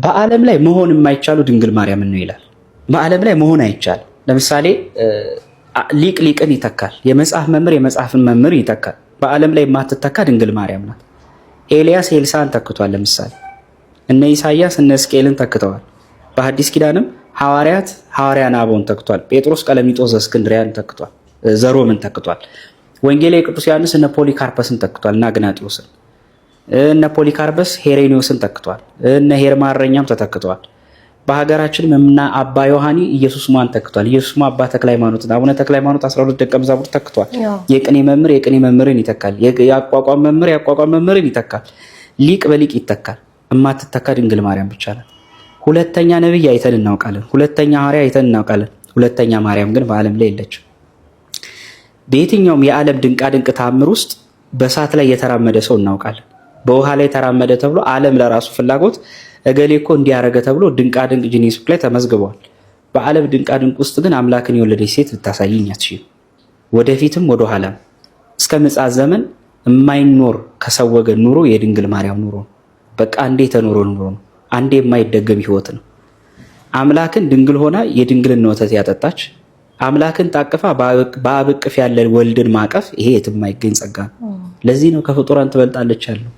በዓለም ላይ መሆን የማይቻሉ ድንግል ማርያም ነው ይላል። በዓለም ላይ መሆን አይቻልም። ለምሳሌ ሊቅ ሊቅን ይተካል። የመጽሐፍ መምህር የመጽሐፍን መምህር ይተካል። በዓለም ላይ የማትተካ ድንግል ማርያም ናት። ኤልያስ ኤልሳን ተክቷል። ለምሳሌ እነ ኢሳያስ እነ ሕዝቅኤልን ተክተዋል። በሐዲስ ኪዳንም ሐዋርያት ሐዋርያን አበውን ተክቷል። ጴጥሮስ ቀለሚጦስ እስክንድሪያን ተክቷል። ዘሮምን ተክቷል። ወንጌላዊ ቅዱስ ዮሐንስ እነ ፖሊካርፐስን ተክቷል እና አግናጢዮስን። እነ ፖሊካርፐስ ሄሬኒዮስን ተክቷል። እነ ሄርማረኛም ተተክተዋል። በሀገራችንም እና አባ ዮሐኒ ኢየሱስ ሟን ተክቷል። ኢየሱስ ሟ አባ ተክለ ሃይማኖት አቡነ ተክለ ሃይማኖት 12 ደቀ መዛሙርት ተክቷል። የቅኔ መምህር የቅኔ መምህርን ይተካል። የአቋቋም መምህር የአቋቋም መምህርን ይተካል። ሊቅ በሊቅ ይተካል። እማትተካ ድንግል ማርያም ብቻ ናት። ሁለተኛ ነብይ አይተን እናውቃለን። ሁለተኛ ሐዋርያ አይተን እናውቃለን። ሁለተኛ ማርያም ግን በዓለም ላይ የለችም። በየትኛውም የዓለም ድንቃ ድንቅ ተአምር ውስጥ በእሳት ላይ የተራመደ ሰው እናውቃለን። በውሃ ላይ ተራመደ ተብሎ ዓለም ለራሱ ፍላጎት እገሌ እኮ እንዲያረገ ተብሎ ድንቃ ድንቅ ጂኒስ ቡክ ላይ ተመዝግበዋል። በዓለም ድንቃ ድንቅ ውስጥ ግን አምላክን የወለደች ሴት ልታሳየኝ አትችልም። ወደፊትም ወደ ኋላም እስከ ምጽአት ዘመን የማይኖር ከሰው ወገን ኑሮ የድንግል ማርያም ኑሮ ነው። በቃ አንዴ የተኖረ ኑሮ ነው። አንዴ የማይደገም ህይወት ነው። አምላክን ድንግል ሆና የድንግልን ወተት ያጠጣች፣ አምላክን ታቅፋ በአብ እቅፍ ያለ ወልድን ማቀፍ፣ ይሄ የትም የማይገኝ ጸጋ ነው። ለዚህ ነው ከፍጡራን ትበልጣለች ያለው።